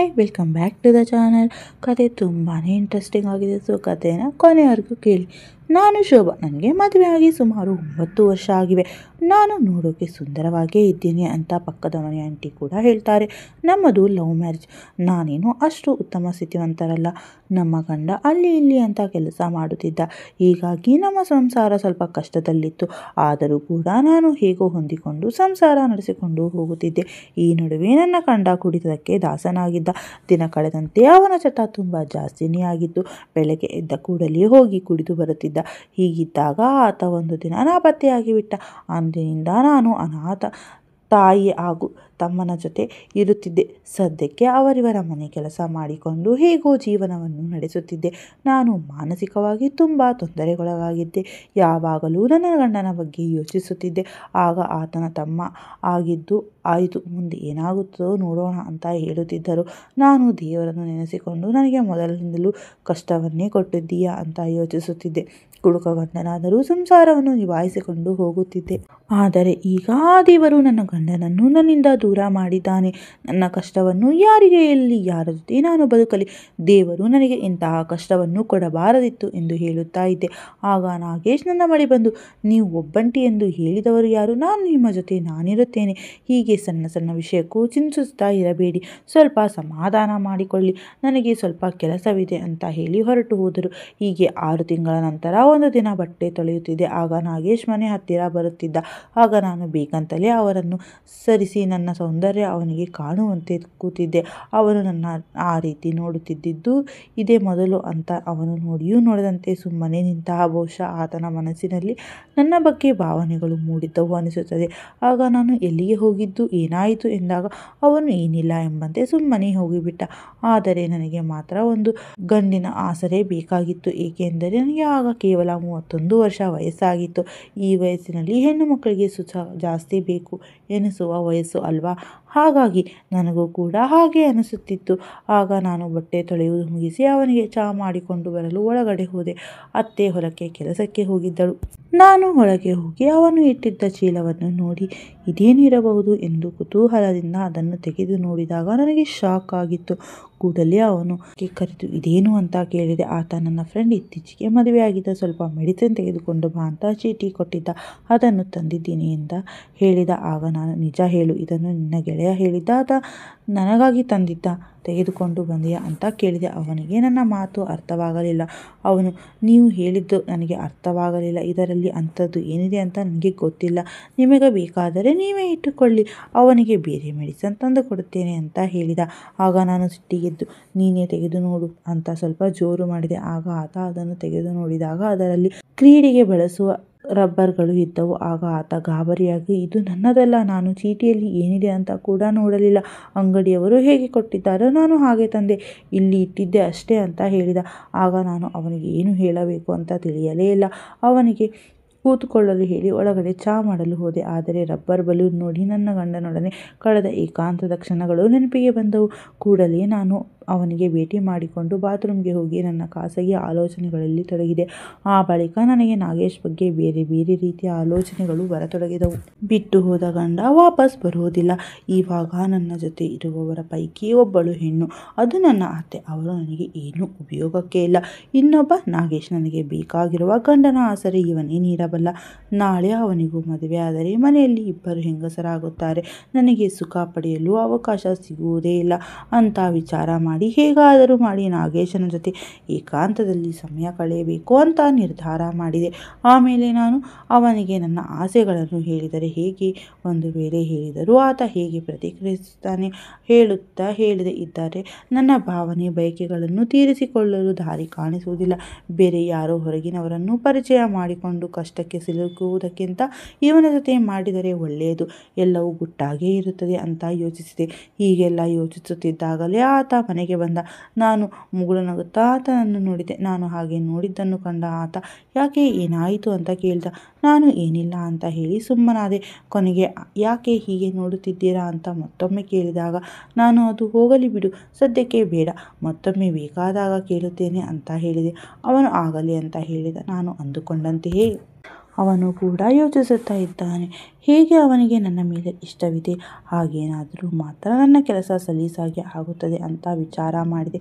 Hi, welcome back to the channel. ಕತೆ ತುಂಬಾ interesting ಆಗಿದೆ. ಸೊ ಕಥೆನ ಕೊನೆವರೆಗೂ ಕೇಳಿ. ನಾನು ಶೋಭಾ. ನನಗೆ ಮದುವೆ ಆಗಿ ಸುಮಾರು 9 ವರ್ಷ ಆಗಿವೆ. ನಾನು ನೋಡೋಕೆ ಸುಂದರವಾಗಿಯೇ ಇದ್ದೀನಿ ಅಂತ ಪಕ್ಕದ ಮನೆ ಆಂಟಿ ಕೂಡ ಹೇಳ್ತಾರೆ. ನಮ್ಮದು ಲವ್ ಮ್ಯಾರೇಜ್. ನಾನೇನು ಅಷ್ಟು ಉತ್ತಮ ಸ್ಥಿತಿವಂತರಲ್ಲ. ನಮ್ಮ ಗಂಡ ಅಲ್ಲಿ ಇಲ್ಲಿ ಅಂತ ಕೆಲಸ ಮಾಡುತ್ತಿದ್ದ. ಹೀಗಾಗಿ ನಮ್ಮ ಸಂಸಾರ ಸ್ವಲ್ಪ ಕಷ್ಟದಲ್ಲಿತ್ತು. ಆದರೂ ಕೂಡ ನಾನು ಹೇಗೋ ಹೊಂದಿಕೊಂಡು ಸಂಸಾರ ನಡೆಸಿಕೊಂಡು ಹೋಗುತ್ತಿದ್ದೆ. ಈ ನಡುವೆ ನನ್ನ ಗಂಡ ಕುಡಿತಕ್ಕೆ ದಾಸನಾಗಿದ್ದ. ದಿನ ಕಳೆದಂತೆ ಅವನ ಚಟ ತುಂಬ ಜಾಸ್ತಿನೇ ಆಗಿತ್ತು. ಬೆಳಗ್ಗೆ ಎದ್ದ ಕೂಡಲೇ ಹೋಗಿ ಕುಡಿದು ಬರುತ್ತಿದ್ದ. ಹೀಗಿದ್ದಾಗ ಆತ ಒಂದು ದಿನ ನಾಪತ್ತೆಯಾಗಿ ಬಿಟ್ಟ. ಅಂದಿನಿಂದ ನಾನು ಅನಾಥ ತಾಯಿ ಹಾಗೂ ತಮ್ಮನ ಜೊತೆ ಇರುತ್ತಿದ್ದೆ. ಸದ್ಯಕ್ಕೆ ಅವರಿವರ ಮನೆ ಕೆಲಸ ಮಾಡಿಕೊಂಡು ಹೇಗೋ ಜೀವನವನ್ನು ನಡೆಸುತ್ತಿದ್ದೆ. ನಾನು ಮಾನಸಿಕವಾಗಿ ತುಂಬ ತೊಂದರೆಗೊಳಗಾಗಿದ್ದೆ. ಯಾವಾಗಲೂ ನನ್ನ ಗಂಡನ ಬಗ್ಗೆ ಯೋಚಿಸುತ್ತಿದ್ದೆ. ಆಗ ಆತನ ತಮ್ಮ ಆಗಿದ್ದು ಆಯಿತು, ಮುಂದೆ ಏನಾಗುತ್ತೋ ನೋಡೋಣ ಅಂತ ಹೇಳುತ್ತಿದ್ದರು. ನಾನು ದೇವರನ್ನು ನೆನೆಸಿಕೊಂಡು ನನಗೆ ಮೊದಲಿನಿಂದಲೂ ಕಷ್ಟವನ್ನೇ ಕೊಟ್ಟಿದ್ದೀಯಾ ಅಂತ ಯೋಚಿಸುತ್ತಿದ್ದೆ. ಕುಡುಕ ಗಂಡನಾದರೂ ಸಂಸಾರವನ್ನು ನಿಭಾಯಿಸಿಕೊಂಡು ಹೋಗುತ್ತಿದ್ದೆ. ಆದರೆ ಈಗ ಆ ದೇವರು ನನ್ನ ಗಂಡನನ್ನು ನನ್ನಿಂದ ದೂರ ಮಾಡಿದ್ದಾನೆ. ನನ್ನ ಕಷ್ಟವನ್ನು ಯಾರಿಗೆ ಎಲ್ಲಿ ಯಾರ ಜೊತೆ ನಾನು ಬದುಕಲಿ? ದೇವರು ನನಗೆ ಇಂತಹ ಕಷ್ಟವನ್ನು ಕೊಡಬಾರದಿತ್ತು ಎಂದು ಹೇಳುತ್ತಾ ಇದ್ದೆ. ಆಗ ನಾಗೇಶ್ ನನ್ನ ಬಳಿ ಬಂದು, ನೀವು ಒಬ್ಬಂಟಿ ಎಂದು ಹೇಳಿದವರು ಯಾರು? ನಾನು ನಿಮ್ಮ ಜೊತೆ ನಾನಿರುತ್ತೇನೆ. ಹೀಗೆ ಸಣ್ಣ ಸಣ್ಣ ವಿಷಯಕ್ಕೂ ಚಿಂತಿಸುತ್ತಾ ಇರಬೇಡಿ, ಸ್ವಲ್ಪ ಸಮಾಧಾನ ಮಾಡಿಕೊಳ್ಳಿ, ನನಗೆ ಸ್ವಲ್ಪ ಕೆಲಸವಿದೆ ಅಂತ ಹೇಳಿ ಹೊರಟು ಹೋದರು. ಹೀಗೆ 6 ತಿಂಗಳ ನಂತರ ಒಂದು ದಿನ ಬಟ್ಟೆ ತೊಳೆಯುತ್ತಿದ್ದೆ. ಆಗ ನಾಗೇಶ್ ಮನೆ ಹತ್ತಿರ ಬರುತ್ತಿದ್ದ. ಆಗ ನಾನು ಬೇಕಂತಲೇ ಅವರನ್ನು ಸರಿಸಿ ನನ್ನ ಸೌಂದರ್ಯ ಅವನಿಗೆ ಕಾಣುವಂತೆ ಕೂತಿದ್ದೆ. ಅವನು ನನ್ನ ಆ ರೀತಿ ನೋಡುತ್ತಿದ್ದುದು ಇದೇ ಮೊದಲು ಅಂತ ಅವನು ನೋಡಿಯೂ ನೋಡದಂತೆ ಸುಮ್ಮನೆ ನಿಂತ. ಬಹುಶಃ ಆತನ ಮನಸ್ಸಿನಲ್ಲಿ ನನ್ನ ಬಗ್ಗೆ ಭಾವನೆಗಳು ಮೂಡಿದ್ದವು ಅನಿಸುತ್ತದೆ. ಆಗ ನಾನು ಎಲ್ಲಿಗೆ ಹೋಗಿದ್ದು, ಏನಾಯಿತು ಎಂದಾಗ ಅವನು ಏನಿಲ್ಲ ಎಂಬಂತೆ ಸುಮ್ಮನೆ ಹೋಗಿಬಿಟ್ಟ. ಆದರೆ ನನಗೆ ಮಾತ್ರ ಒಂದು ಗಂಡಿನ ಆಸರೆ ಬೇಕಾಗಿತ್ತು. ಏಕೆಂದರೆ ನನಗೆ ಆಗ ಕೇವಲ 31 ವರ್ಷ ವಯಸ್ಸಾಗಿತ್ತು. ಈ ವಯಸ್ಸಿನಲ್ಲಿ ಹೆಣ್ಣು ಮಕ್ಕಳಿಗೆ ಸುಖ ಜಾಸ್ತಿ ಬೇಕು ಎನಿಸುವ ವಯಸ್ಸು ಅಲ್ವಾ? ಹಾಗಾಗಿ ನನಗೂ ಕೂಡ ಹಾಗೆ ಅನಿಸುತ್ತಿತ್ತು. ಆಗ ನಾನು ಬಟ್ಟೆ ತೊಳೆಯುವುದು ಮುಗಿಸಿ ಅವನಿಗೆ ಚಹಾ ಮಾಡಿಕೊಂಡು ಬರಲು ಒಳಗಡೆ ಹೋದೆ. ಅತ್ತೆ ಹೊಲಕ್ಕೆ ಕೆಲಸಕ್ಕೆ ಹೋಗಿದ್ದಳು. ನಾನು ಒಳಗೆ ಹೋಗಿ ಅವನು ಇಟ್ಟಿದ್ದ ಚೀಲವನ್ನು ನೋಡಿ ಇದೇನಿರಬಹುದು ಎಂದು ಕುತೂಹಲದಿಂದ ಅದನ್ನು ತೆಗೆದು ನೋಡಿದಾಗ ನನಗೆ ಶಾಕ್ ಆಗಿತ್ತು. ಕೂಡಲೇ ಅವನು ಕರೆದು ಇದೇನು ಅಂತ ಕೇಳಿದೆ. ಆತ ನನ್ನ ಫ್ರೆಂಡ್ ಇತ್ತೀಚೆಗೆ ಮದುವೆಯಾಗಿದ್ದ, ಸ್ವಲ್ಪ ಮೆಡಿಸಿನ್ ತೆಗೆದುಕೊಂಡು ಬಾ ಅಂತ ಚೀಟಿ ಕೊಟ್ಟಿದ್ದ, ಅದನ್ನು ತಂದಿದ್ದೀನಿ ಅಂತ ಹೇಳಿದ. ಆಗ ನಾನು, ನಿಜ ಹೇಳು, ಇದನ್ನು ನಿನ್ನ ಗೆಳೆಯ ಹೇಳಿದ್ದ ಆತ ನನಗಾಗಿ ತಂದಿದ್ದ, ತೆಗೆದುಕೊಂಡು ಬಂದೆಯಾ ಅಂತ ಕೇಳಿದೆ. ಅವನಿಗೆ ನನ್ನ ಮಾತು ಅರ್ಥವಾಗಲಿಲ್ಲ. ಅವನು, ನೀವು ಹೇಳಿದ್ದು ನನಗೆ ಅರ್ಥವಾಗಲಿಲ್ಲ, ಇದರಲ್ಲಿ ಅಂಥದ್ದು ಏನಿದೆ ಅಂತ ನನಗೆ ಗೊತ್ತಿಲ್ಲ, ನಿಮಗೆ ಬೇಕಾದರೆ ನೀವೇ ಇಟ್ಟುಕೊಳ್ಳಿ, ಅವನಿಗೆ ಬೇರೆ ಮೆಡಿಸನ್ ತಂದು ಕೊಡುತ್ತೇನೆ ಅಂತ ಹೇಳಿದ. ಆಗ ನಾನು ಸಿಟ್ಟಿಗೆದ್ದು, ನೀನೇ ತೆಗೆದು ನೋಡು ಅಂತ ಸ್ವಲ್ಪ ಜೋರು ಮಾಡಿದೆ. ಆಗ ಆತ ಅದನ್ನು ತೆಗೆದು ನೋಡಿದಾಗ ಅದರಲ್ಲಿ ಕ್ರೀಡೆಗೆ ಬಳಸುವ ರಬ್ಬರ್ಗಳು ಇದ್ದವು. ಆಗ ಆತ ಗಾಬರಿಯಾಗಿ, ಇದು ನನ್ನದಲ್ಲ, ನಾನು ಚೀಟಿಯಲ್ಲಿ ಏನಿದೆ ಅಂತ ಕೂಡ ನೋಡಲಿಲ್ಲ, ಅಂಗಡಿಯವರು ಹೇಗೆ ಕೊಟ್ಟಿದ್ದಾರೋ ನಾನು ಹಾಗೆ ತಂದೆ, ಇಲ್ಲಿ ಇಟ್ಟಿದ್ದೆ ಅಷ್ಟೇ ಅಂತ ಹೇಳಿದ. ಆಗ ನಾನು ಅವನಿಗೆ ಏನು ಹೇಳಬೇಕು ಅಂತ ತಿಳಿಯಲೇ ಇಲ್ಲ. ಅವನಿಗೆ ಕೂತುಕೊಳ್ಳಲು ಹೇಳಿ ಒಳಗಡೆ ಚಹಾ ಮಾಡಲು ಹೋದೆ. ಆದರೆ ರಬ್ಬರ್ ಬಲೂನ್ ನೋಡಿ ನನ್ನ ಗಂಡನೊಡನೆ ಕಳೆದ ಏಕಾಂತದ ಕ್ಷಣಗಳು ನೆನಪಿಗೆ ಬಂದವು. ಕೂಡಲೇ ನಾನು ಅವನಿಗೆ ಭೇಟಿ ಮಾಡಿಕೊಂಡು ಬಾತ್ರೂಮ್ಗೆ ಹೋಗಿ ನನ್ನ ಖಾಸಗಿ ಆಲೋಚನೆಗಳಲ್ಲಿ ತೊಡಗಿದೆ. ಆ ಬಳಿಕ ನನಗೆ ನಾಗೇಶ್ ಬಗ್ಗೆ ಬೇರೆ ಬೇರೆ ರೀತಿಯ ಆಲೋಚನೆಗಳು ಬರತೊಡಗಿದವು. ಬಿಟ್ಟು ಹೋದ ಗಂಡ ವಾಪಸ್ ಬರುವುದಿಲ್ಲ. ಇವಾಗ ನನ್ನ ಜೊತೆ ಇರುವವರ ಪೈಕಿ ಒಬ್ಬಳು ಹೆಣ್ಣು, ಅದು ನನ್ನ ಅತ್ತೆ. ಅವರು ನನಗೆ ಏನೂ ಉಪಯೋಗಕ್ಕೆ ಇಲ್ಲ. ಇನ್ನೊಬ್ಬ ನಾಗೇಶ್, ನನಗೆ ಬೇಕಾಗಿರುವ ಗಂಡನ ಆಸರೆ ಇವನೇ ನೀಡಬಲ್ಲ. ನಾಳೆ ಅವನಿಗೂ ಮದುವೆ ಆದರೆ ಮನೆಯಲ್ಲಿ 2 ಹೆಂಗಸರಾಗುತ್ತಾರೆ. ನನಗೆ ಸುಖ ಪಡೆಯಲು ಅವಕಾಶ ಸಿಗುವುದೇ ಇಲ್ಲ ಅಂತ ವಿಚಾರ ಮಾಡಿ ಹೇಗಾದರೂ ಮಾಡಿ ನಾಗೇಶನ ಜೊತೆ ಏಕಾಂತದಲ್ಲಿ ಸಮಯ ಕಳೆಯಬೇಕು ಅಂತ ನಿರ್ಧಾರ ಮಾಡಿದೆ. ಆಮೇಲೆ ನಾನು ಅವನಿಗೆ ನನ್ನ ಆಸೆಗಳನ್ನು ಹೇಳಿದರೆ ಹೇಗೆ, ಒಂದು ವೇಳೆ ಹೇಳಿದರೂ ಆತ ಹೇಗೆ ಪ್ರತಿಕ್ರಿಯಿಸುತ್ತಾನೆ ಹೇಳುತ್ತಾ ಹೇಳದೆ ಇದ್ದರೆ ನನ್ನ ಭಾವನೆ ಬಯಕೆಗಳನ್ನು ತೀರಿಸಿಕೊಳ್ಳಲು ದಾರಿ ಕಾಣಿಸುವುದಿಲ್ಲ. ಬೇರೆ ಯಾರೋ ಹೊರಗಿನವರನ್ನು ಪರಿಚಯ ಮಾಡಿಕೊಂಡು ಕಷ್ಟಕ್ಕೆ ಸಿಲುಕುವುದಕ್ಕಿಂತ ಇವನ ಜೊತೆ ಮಾಡಿದರೆ ಒಳ್ಳೆಯದು, ಎಲ್ಲವೂ ಗುಟ್ಟಾಗೇ ಇರುತ್ತದೆ ಅಂತ ಯೋಚಿಸಿದೆ. ಹೀಗೆಲ್ಲ ಯೋಚಿಸುತ್ತಿದ್ದಾಗಲೇ ಆತ ಮನೆಗೆ ಬಂದ. ನಾನು ಮುಗುಳು ನಗುತ್ತಾ ಆತನನ್ನು ನೋಡಿದೆ. ನಾನು ಹಾಗೆ ನೋಡಿದ್ದನ್ನು ಕಂಡ ಆತ, ಯಾಕೆ, ಏನಾಯಿತು ಅಂತ ಕೇಳಿದ. ನಾನು ಏನಿಲ್ಲ ಅಂತ ಹೇಳಿ ಸುಮ್ಮನಾದೆ. ಕೊನೆಗೆ, ಯಾಕೆ ಹೀಗೆ ನೋಡುತ್ತಿದ್ದೀರಾ ಅಂತ ಮತ್ತೊಮ್ಮೆ ಕೇಳಿದಾಗ ನಾನು, ಅದು ಹೋಗಲಿ ಬಿಡು, ಸದ್ಯಕ್ಕೆ ಬೇಡ, ಮತ್ತೊಮ್ಮೆ ಬೇಕಾದಾಗ ಕೇಳುತ್ತೇನೆ ಅಂತ ಹೇಳಿದೆ. ಅವನು ಆಗಲಿ ಅಂತ ಹೇಳಿದ. ನಾನು ಅಂದುಕೊಂಡಂತೆಯೇ ಅವನು ಕೂಡ ಯೋಚಿಸುತ್ತಾ ಇದ್ದಾನೆ. ಹೇಗೆ ಅವನಿಗೆ ನನ್ನ ಮೇಲೆ ಇಷ್ಟವಿದೆ, ಹಾಗೇನಾದರೂ ಮಾತ್ರ ನನ್ನ ಕೆಲಸ ಸಲೀಸಾಗಿ ಆಗುತ್ತದೆ ಅಂತ ವಿಚಾರ ಮಾಡಿದೆ.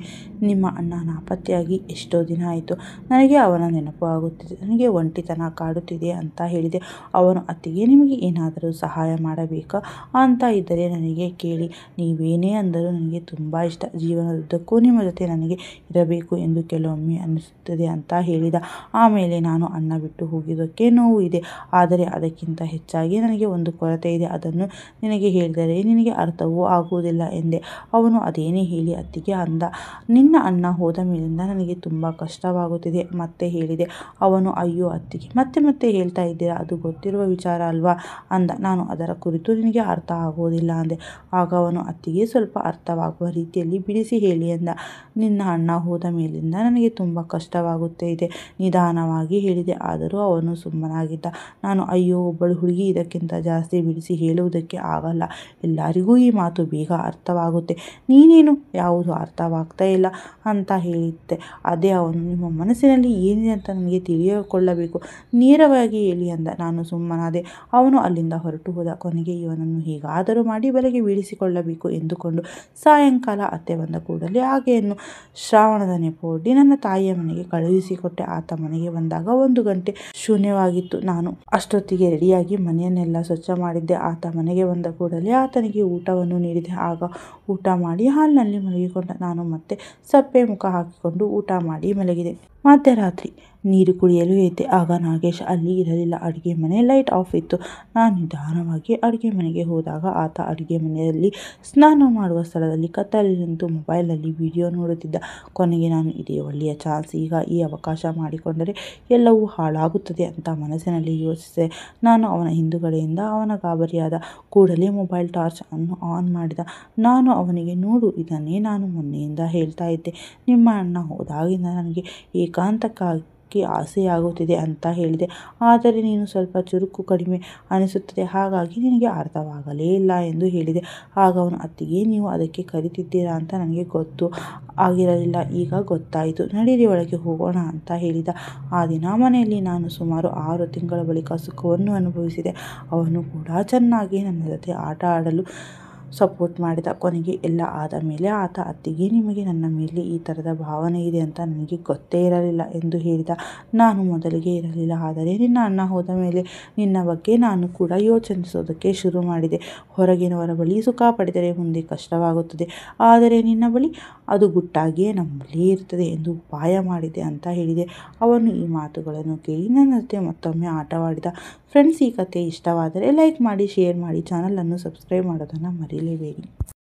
ನಿಮ್ಮ ಅಣ್ಣ ನಾಪತ್ತೆಯಾಗಿ ಎಷ್ಟೋ ದಿನ ಆಯಿತು. ನನಗೆ ಅವನ ನೆನಪು ಆಗುತ್ತಿದೆ. ನನಗೆ ಒಂಟಿತನ ಕಾಡುತ್ತಿದೆ ಅಂತ ಹೇಳಿದೆ. ಅವನು ಅತ್ತಿಗೆ, ನಿಮಗೆ ಏನಾದರೂ ಸಹಾಯ ಮಾಡಬೇಕಾ ಅಂತ ಇದ್ದರೆ ನನಗೆ ಕೇಳಿ. ನೀವೇನೇ ಅಂದರೂ ನನಗೆ ತುಂಬ ಇಷ್ಟ. ಜೀವನದುದ್ದಕ್ಕೂ ನಿಮ್ಮ ಜೊತೆ ನನಗೆ ಇರಬೇಕು ಎಂದು ಕೆಲವೊಮ್ಮೆ ಅನಿಸುತ್ತದೆ ಅಂತ ಹೇಳಿದ. ಆಮೇಲೆ ನಾನು ಅಣ್ಣ ಬಿಟ್ಟು ಹೋಗಿದ್ದಕ್ಕೆ ನೋವು ಇದೆ. ಆದರೆ ಅದಕ್ಕಿಂತ ಹೆಚ್ಚಾಗಿ ನನಗೆ ಒಂದು ಕೊರತೆ ಇದೆ. ಅದನ್ನು ನಿನಗೆ ಹೇಳಿದರೆ ನಿನಗೆ ಅರ್ಥವೂ ಆಗುವುದಿಲ್ಲ ಎಂದೆ. ಅವನು ಅದೇನೇ ಹೇಳಿ ಅತ್ತಿಗೆ ಅಂದ. ನಿನ್ನ ಅಣ್ಣ ಹೋದ ಮೇಲಿಂದ ನನಗೆ ತುಂಬ ಕಷ್ಟವಾಗುತ್ತಿದೆ ಮತ್ತೆ ಹೇಳಿದೆ. ಅವನು ಅಯ್ಯೋ ಅತ್ತಿಗೆ, ಮತ್ತೆ ಮತ್ತೆ ಹೇಳ್ತಾ ಇದ್ದೀರಾ, ಅದು ಗೊತ್ತಿರುವ ವಿಚಾರ ಅಲ್ವಾ ಅಂದ. ನಾನು ಅದರ ಕುರಿತು ನಿನಗೆ ಅರ್ಥ ಆಗುವುದಿಲ್ಲ ಅಂದೆ. ಆಗ ಅವನು ಅತ್ತಿಗೆ, ಸ್ವಲ್ಪ ಅರ್ಥವಾಗುವ ರೀತಿಯಲ್ಲಿ ಬಿಡಿಸಿ ಹೇಳಿ ಎಂದ. ನಿನ್ನ ಅಣ್ಣ ಹೋದ ಮೇಲಿಂದ ನನಗೆ ತುಂಬ ಕಷ್ಟವಾಗುತ್ತೆ ಇದೆ ನಿಧಾನವಾಗಿ ಹೇಳಿದೆ. ಆದರೂ ಅವನು ಸುಮ್ಮನಾಗಿದ್ದ. ನಾನು ಅಯ್ಯೋ, ಒಬ್ಬಳು ಹುಡುಗಿ ಇದಕ್ಕಿಂತ ಜಾಸ್ತಿ ಬಿಡಿಸಿ ಹೇಳುವುದಕ್ಕೆ ಆಗಲ್ಲ. ಎಲ್ಲರಿಗೂ ಈ ಮಾತು ಬೇಗ ಅರ್ಥವಾಗುತ್ತೆ. ನೀನೇನು ಯಾವುದು ಅರ್ಥವಾಗ್ತಾ ಇಲ್ಲ ಅಂತ ಹೇಳಿದ್ದೆ. ಅದೇ ಅವನು, ನಿಮ್ಮ ಮನಸ್ಸಿನಲ್ಲಿ ಏನಿದೆ ಅಂತ ನನಗೆ ತಿಳಿದುಕೊಳ್ಳಬೇಕು, ನೇರವಾಗಿ ಹೇಳಿ ಅಂದ. ನಾನು ಸುಮ್ಮನಾದೆ. ಅವನು ಅಲ್ಲಿಂದ ಹೊರಟು ಹೋದ. ಕೊನೆಗೆ ಇವನನ್ನು ಹೇಗಾದರೂ ಮಾಡಿ ಬಲೆಗೆ ಬೀಳಿಸಿಕೊಳ್ಳಬೇಕು ಎಂದುಕೊಂಡು ಸಾಯಂಕಾಲ ಅತ್ತೆ ಬಂದ ಕೂಡಲೇ ಆಕೆಯನ್ನು ಶ್ರಾವಣದ ನೆಪವೊಡ್ಡಿ ನನ್ನ ತಾಯಿಯ ಮನೆಗೆ ಕಳುಹಿಸಿಕೊಟ್ಟೆ. ಆತ ಮನೆಗೆ ಬಂದಾಗ 1 ಗಂಟೆ ಶೂನ್ಯವಾಗಿತ್ತು. ನಾನು ಅಷ್ಟೊತ್ತಿಗೆ ರೆಡಿಯಾಗಿ ಮನೆಯನ್ನೆಲ್ಲ ಸ್ವಚ್ಛ ಮಾಡಿದ್ದೆ. ಆತ ಮನೆಗೆ ಬಂದ ಕೂಡಲೇ ಆತನಿಗೆ ಊಟವನ್ನು ನೀಡಿದೆ. ಆಗ ಊಟ ಮಾಡಿ ಹಾಲ್ನಲ್ಲಿ ಮಲಗಿಕೊಂಡ. ನಾನು ಮತ್ತೆ ಸಪ್ಪೆ ಮುಖ ಹಾಕಿಕೊಂಡು ಊಟ ಮಾಡಿ ಮಲಗಿದೆ. ಮಧ್ಯರಾತ್ರಿ ನೀರು ಕುಡಿಯಲು ಎದ್ದೆ. ಆಗ ನಾಗೇಶ್ ಅಲ್ಲಿ ಇರಲಿಲ್ಲ. ಅಡುಗೆ ಮನೆ ಲೈಟ್ ಆಫ್ ಇತ್ತು. ನಾನು ನಿಧಾನವಾಗಿ ಅಡುಗೆ ಮನೆಗೆ ಹೋದಾಗ ಆತ ಅಡುಗೆ ಮನೆಯಲ್ಲಿ ಸ್ನಾನ ಮಾಡುವ ಸ್ಥಳದಲ್ಲಿ ಕತ್ತಲಲ್ಲಿ ನಿಂತು ಮೊಬೈಲ್ನಲ್ಲಿ ವಿಡಿಯೋ ನೋಡುತ್ತಿದ್ದ. ಕೊನೆಗೆ ನಾನು, ಇದೇ ಒಳ್ಳೆಯ ಚಾನ್ಸ್, ಈಗ ಈ ಅವಕಾಶ ಮಾಡಿಕೊಂಡರೆ ಎಲ್ಲವೂ ಹಾಳಾಗುತ್ತದೆ ಅಂತ ಮನಸ್ಸಿನಲ್ಲಿ ಯೋಚಿಸಿದೆ. ನಾನು ಅವನ ಹಿಂದುಗಡೆಯಿಂದ ಅವನ ಗಾಬರಿಯಾದ ಕೂಡಲೇ ಮೊಬೈಲ್ ಟಾರ್ಚ್ ಅನ್ನು ಆನ್ ಮಾಡಿದ. ನಾನು ಅವನಿಗೆ, ನೋಡು, ಇದನ್ನೇ ನಾನು ಮೊನ್ನೆಯಿಂದ ಹೇಳ್ತಾ ಇದ್ದೆ. ನಿಮ್ಮ ಅಣ್ಣ ಹೋದಾಗಿಂದ ನನಗೆ ಏಕಾಂತಕ್ಕಾಗಿ ಆಸೆಯಾಗುತ್ತಿದೆ ಅಂತ ಹೇಳಿದೆ. ಆದರೆ ನೀನು ಸ್ವಲ್ಪ ಚುರುಕು ಕಡಿಮೆ ಅನಿಸುತ್ತದೆ, ಹಾಗಾಗಿ ನಿನಗೆ ಅರ್ಥವಾಗಲೇ ಇಲ್ಲ ಎಂದು ಹೇಳಿದೆ. ಆಗ ಅವನು, ಅತ್ತಿಗೆ, ನೀವು ಅದಕ್ಕೆ ಕರೀತಿದ್ದೀರಾ ಅಂತ ನನಗೆ ಗೊತ್ತು ಆಗಿರಲಿಲ್ಲ. ಈಗ ಗೊತ್ತಾಯಿತು. ನಡೀರಿ, ಒಳಗೆ ಹೋಗೋಣ ಅಂತ ಹೇಳಿದ. ಆ ದಿನ ಮನೆಯಲ್ಲಿ ನಾನು ಸುಮಾರು 6 ತಿಂಗಳ ಬಳಿಕ ಸುಖವನ್ನು ಅನುಭವಿಸಿದೆ. ಅವನು ಕೂಡ ಚೆನ್ನಾಗಿ ನನ್ನ ಜೊತೆ ಆಟ ಆಡಲು ಸಪೋರ್ಟ್ ಮಾಡಿದ. ಕೊನೆಗೆ ಎಲ್ಲ ಆದ ಮೇಲೆ ಆತ, ಅತ್ತಿಗೆ, ನಿಮಗೆ ನನ್ನ ಮೇಲೆ ಈ ಥರದ ಭಾವನೆ ಇದೆ ಅಂತ ನನಗೆ ಗೊತ್ತೇ ಇರಲಿಲ್ಲ ಎಂದು ಹೇಳಿದ. ನಾನು ಮೊದಲಿಗೆ ಇರಲಿಲ್ಲ, ಆದರೆ ನಿನ್ನ ಅಣ್ಣ ಹೋದ ಮೇಲೆ ನಿನ್ನ ಬಗ್ಗೆ ನಾನು ಕೂಡ ಯೋಚಿಸೋದಕ್ಕೆ ಶುರು ಮಾಡಿದೆ. ಹೊರಗಿನವರ ಬಳಿ ಸುಖ ಪಡೆದರೆ ಮುಂದೆ ಕಷ್ಟವಾಗುತ್ತದೆ, ಆದರೆ ನಿನ್ನ ಬಳಿ ಅದು ಗುಟ್ಟಾಗಿಯೇ ನಮ್ಮಲ್ಲೇ ಇರ್ತದೆ ಎಂದು ಉಪಾಯ ಮಾಡಿದೆ ಅಂತ ಹೇಳಿದೆ. ಅವನು ಈ ಮಾತುಗಳನ್ನು ಕೇಳಿ ನನ್ನ ಜೊತೆ ಮತ್ತೊಮ್ಮೆ ಆಟವಾಡಿದ. ಫ್ರೆಂಡ್ಸ್, ಈ ಕಥೆ ಇಷ್ಟವಾದರೆ ಲೈಕ್ ಮಾಡಿ, ಶೇರ್ ಮಾಡಿ, ಚಾನಲನ್ನು ಸಬ್ಸ್ಕ್ರೈಬ್ ಮಾಡೋದನ್ನು ಮರೆಯಲೇಬೇಡಿ.